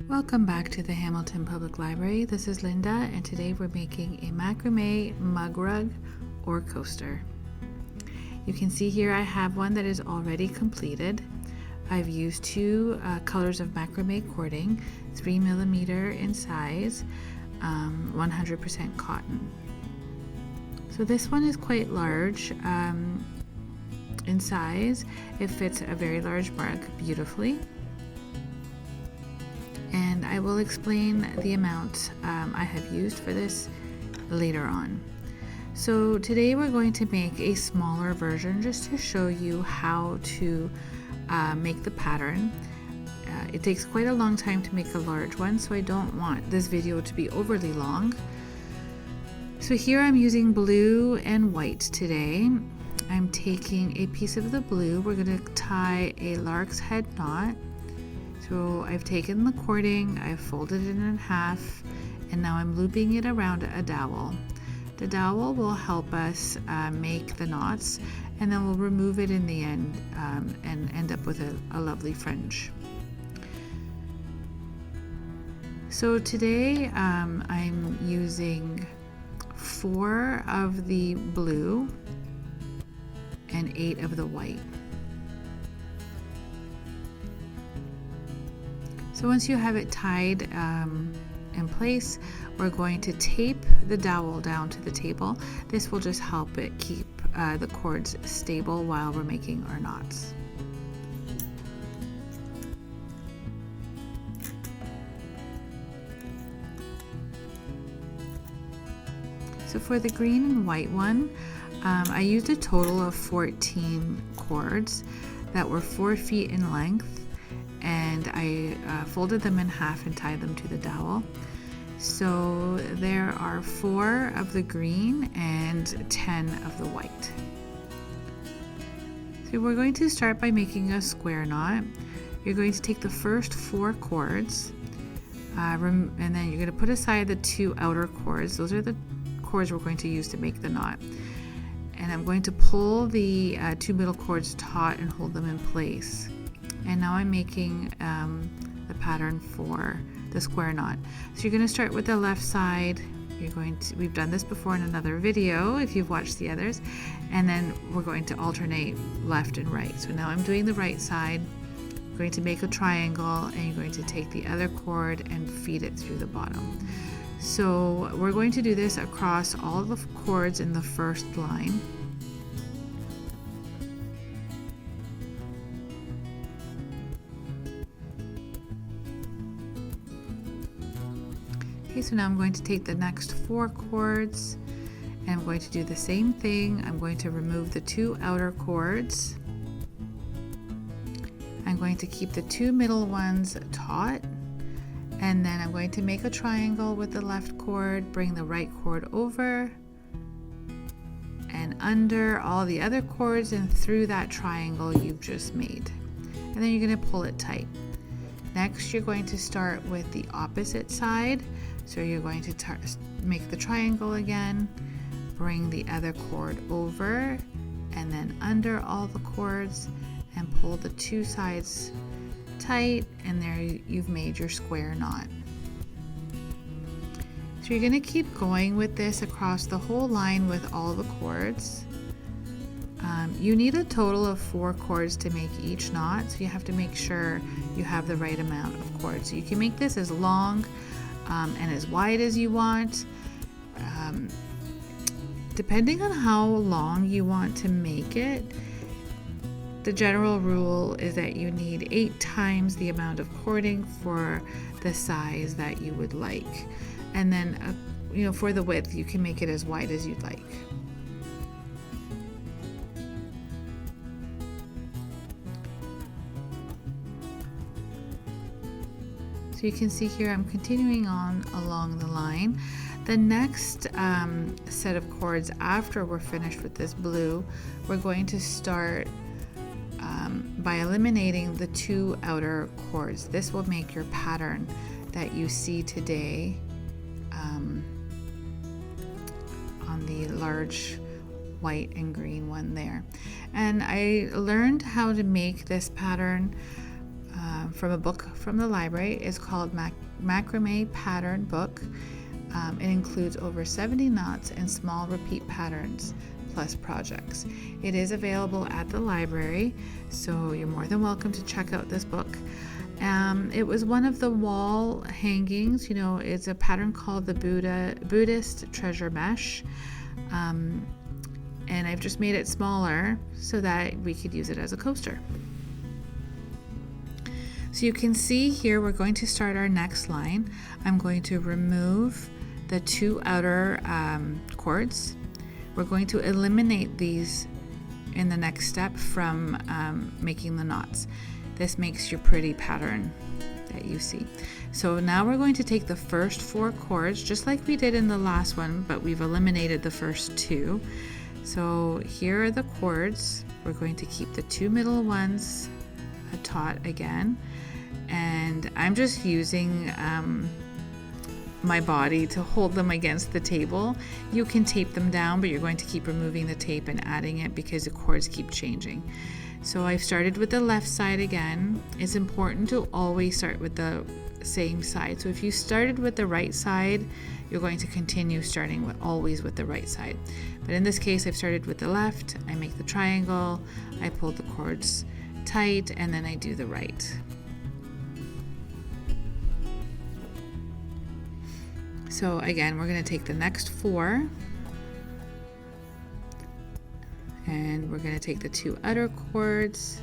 Welcome back to the Hamilton Public Library. This is Linda, and today we're making a macrame mug rug or coaster. You can see here I have one that is already completed. I've used two colors of macrame cording, 3mm in size, 100% cotton. So this one is quite large in size. It fits a very large mug beautifully. And I will explain the amount I have used for this later on. So today we're going to make a smaller version just to show you how to make the pattern. It takes quite a long time to make a large one, so I don't want this video to be overly long. So here I'm using blue and white today. I'm taking a piece of the blue. We're going to tie a lark's head knot. So I've taken the cording, I've folded it in half, and now I'm looping it around a dowel. The dowel will help us make the knots, and then we'll remove it in the end and end up with a lovely fringe. So today I'm using 4 of the blue and 8 of the white. So once you have it tied in place, we're going to tape the dowel down to the table. This will just help it keep the cords stable while we're making our knots. So for the green and white one, I used a total of 14 cords that were 4 feet in length. And I folded them in half and tied them to the dowel. So there are 4 of the green and 10 of the white. So we're going to start by making a square knot. You're going to take the first 4 cords and then you're going to put aside the 2 outer cords. Those are the cords we're going to use to make the knot. And I'm going to pull the 2 middle cords taut and hold them in place. And now I'm making the pattern for the square knot. So you're going to start with the left side. We've done this before in another video if you've watched the others, and then we're going to alternate left and right. So now I'm doing the right side. I'm going to make a triangle, and you're going to take the other cord and feed it through the bottom. So we're going to do this across all the cords in the first line. Okay, so now I'm going to take the next 4 cords and I'm going to do the same thing. I'm going to remove the 2 outer cords. I'm going to keep the 2 middle ones taut, and then I'm going to make a triangle with the left cord, bring the right cord over and under all the other cords and through that triangle you've just made. And then you're going to pull it tight. Next, you're going to start with the opposite side. So you're going to make the triangle again, bring the other cord over and then under all the cords and pull the 2 sides tight, and there you've made your square knot. So you're going to keep going with this across the whole line with all the cords. You need a total of 4 cords to make each knot, so you have to make sure you have the right amount of cords. So you can make this as long and as wide as you want, depending on how long you want to make it. The general rule is that you need 8 times the amount of cording for the size that you would like, and then for the width you can make it as wide as you'd like. So you can see here I'm continuing on along the line. The next set of cords after we're finished with this blue, we're going to start by eliminating the 2 outer cords. This will make your pattern that you see today on the large white and green one there. And I learned how to make this pattern from a book from the library. It's called Macrame Pattern Book. It includes over 70 knots and small repeat patterns plus projects. It is available at the library, so you're more than welcome to check out this book. It was one of the wall hangings. It's a pattern called the Buddhist Treasure Mesh. And I've just made it smaller so that we could use it as a coaster. So you can see here we're going to start our next line. I'm going to remove the 2 outer cords. We're going to eliminate these in the next step from making the knots. This makes your pretty pattern that you see. So now we're going to take the first 4 cords just like we did in the last one, but we've eliminated the first 2. So here are the cords. We're going to keep the 2 middle ones taut again, and I'm just using my body to hold them against the table. You can tape them down, but you're going to keep removing the tape and adding it because the cords keep changing. So I've started with the left side again. It's important to always start with the same side. So if you started with the right side, you're going to continue starting always with the right side. But in this case, I've started with the left. I make the triangle, I pull the cords tight, and then I do the right. So again, we're going to take the next 4 and we're going to take the 2 outer cords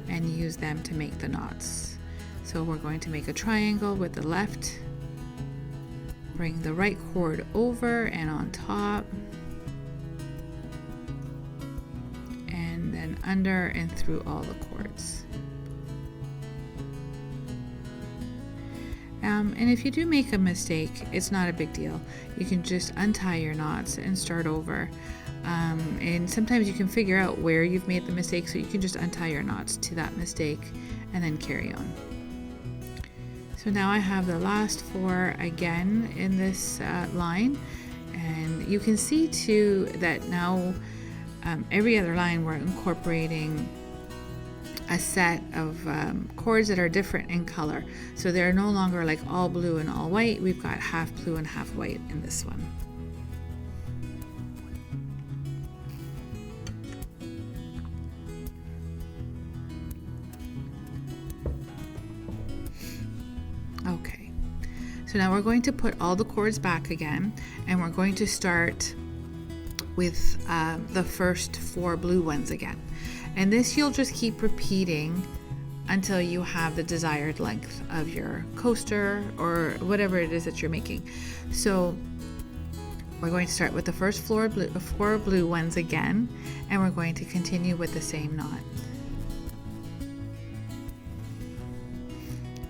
and use them to make the knots. So we're going to make a triangle with the left, bring the right cord over and on top, and then under and through all the cords. And if you do make a mistake, it's not a big deal. You can just untie your knots and start over. And sometimes you can figure out where you've made the mistake, so you can just untie your knots to that mistake and then carry on. So now I have the last 4 again in this line, and you can see too that now every other line we're incorporating a set of cords that are different in color. So they're no longer like all blue and all white. We've got half blue and half white in this one. Okay, so now we're going to put all the cords back again, and we're going to start with the first 4 blue ones again. And this you'll just keep repeating until you have the desired length of your coaster or whatever it is that you're making. So we're going to start with the first 4 blue ones again, and we're going to continue with the same knot.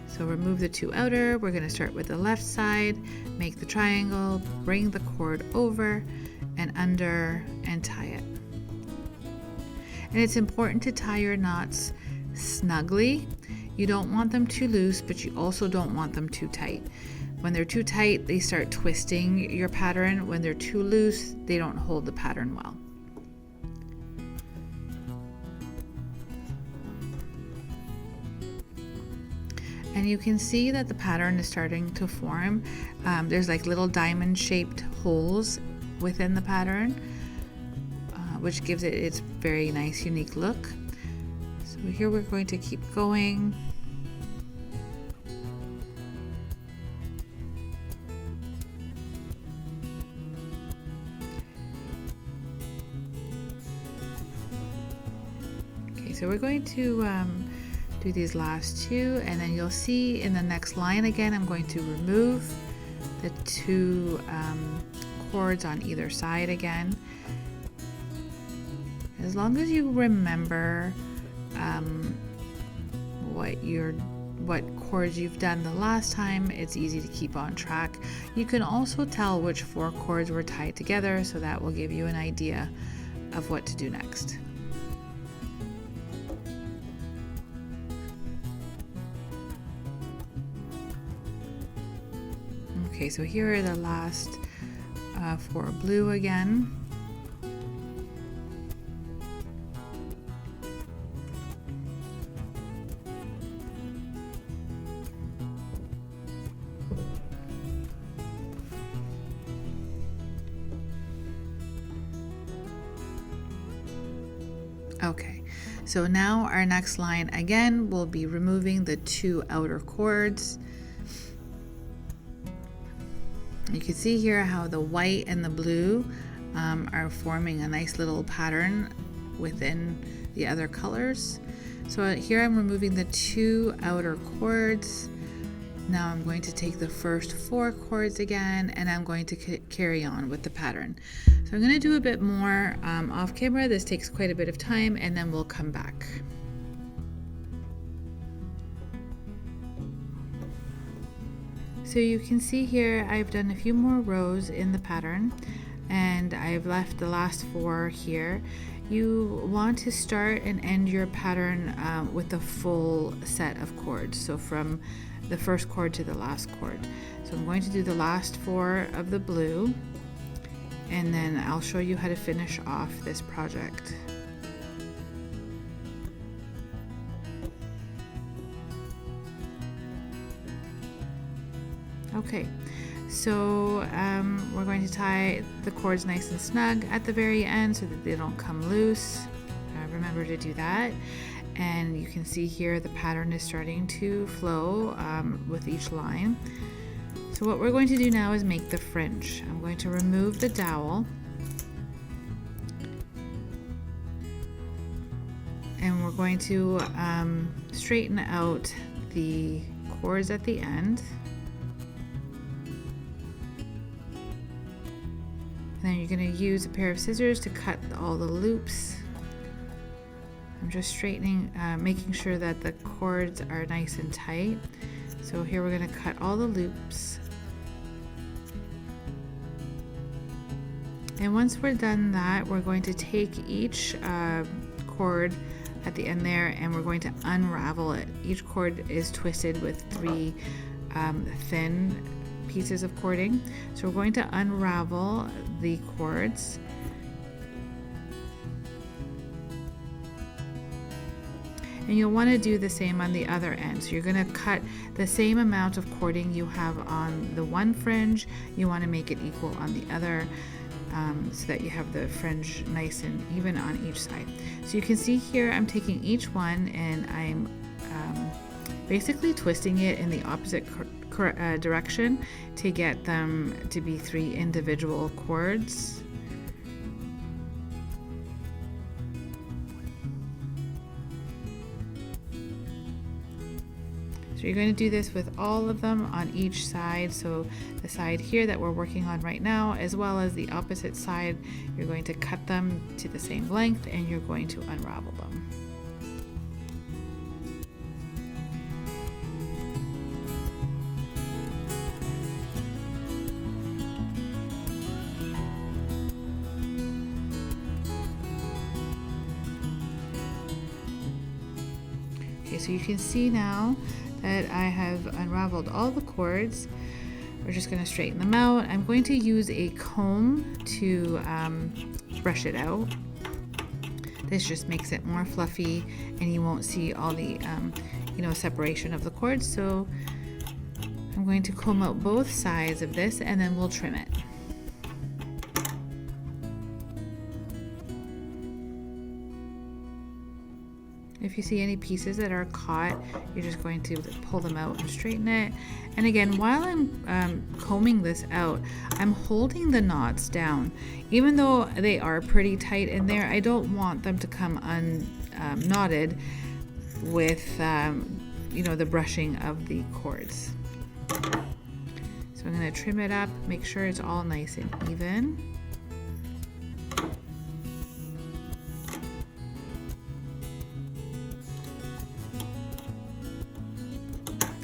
So remove the 2 outer, we're going to start with the left side, make the triangle, bring the cord over and under and tie it. And it's important to tie your knots snugly. You don't want them too loose, but you also don't want them too tight. When they're too tight, they start twisting your pattern. When they're too loose, they don't hold the pattern well. And you can see that the pattern is starting to form. There's like little diamond shaped holes within the pattern, which gives it its very nice unique look. So here we're going to keep going. Okay, so we're going to do these last 2, and then you'll see in the next line again I'm going to remove the 2 cords on either side again. As long as you remember what cords you've done the last time, it's easy to keep on track. You can also tell which 4 cords were tied together, so that will give you an idea of what to do next. Okay, so here are the last 4 blue again. Okay, so now our next line again will be removing the 2 outer cords. You can see here how the white and the blue are forming a nice little pattern within the other colors. So here I'm removing the 2 outer cords. Now I'm going to take the first 4 cords again, and I'm going to carry on with the pattern. So I'm going to do a bit more off camera. This takes quite a bit of time, and then we'll come back. So you can see here I've done a few more rows in the pattern, and I've left the last 4 here. You want to start and end your pattern with a full set of cords, so from the first cord to the last cord. So I'm going to do the last 4 of the blue, and then I'll show you how to finish off this project. Okay, so we're going to tie the cords nice and snug at the very end so that they don't come loose. Remember to do that. And you can see here the pattern is starting to flow with each line. So what we're going to do now is make the fringe. I'm going to remove the dowel, and we're going to straighten out the cords at the end. And then you're going to use a pair of scissors to cut all the loops. I'm just straightening, making sure that the cords are nice and tight. So here we're going to cut all the loops. And once we're done that, we're going to take each cord at the end there, and we're going to unravel it. Each cord is twisted with 3 thin pieces of cording. So we're going to unravel the cords. And you'll want to do the same on the other end. So you're going to cut the same amount of cording you have on the one fringe. You want to make it equal on the other, so that you have the fringe nice and even on each side. So you can see here I'm taking each one and I'm basically twisting it in the opposite direction to get them to be 3 individual cords. So you're going to do this with all of them on each side. So the side here that we're working on right now, as well as the opposite side, you're going to cut them to the same length and you're going to unravel them. Okay, so you can see now that I have unraveled all the cords. We're just going to straighten them out. I'm going to use a comb to brush it out. This just makes it more fluffy and you won't see all the separation of the cords. So I'm going to comb out both sides of this and then we'll trim it. If you see any pieces that are caught, you're just going to pull them out and straighten it. And again, while I'm combing this out, I'm holding the knots down. Even though they are pretty tight in there, I don't want them to come unknotted with the brushing of the cords. So I'm going to trim it up, make sure it's all nice and even.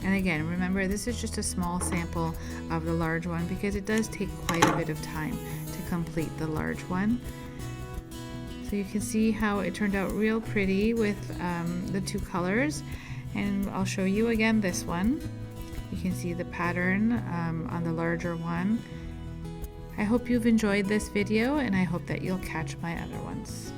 And again, remember, this is just a small sample of the large one because it does take quite a bit of time to complete the large one. So you can see how it turned out real pretty with the 2 colors. And I'll show you again this one. You can see the pattern on the larger one. I hope you've enjoyed this video and I hope that you'll catch my other ones.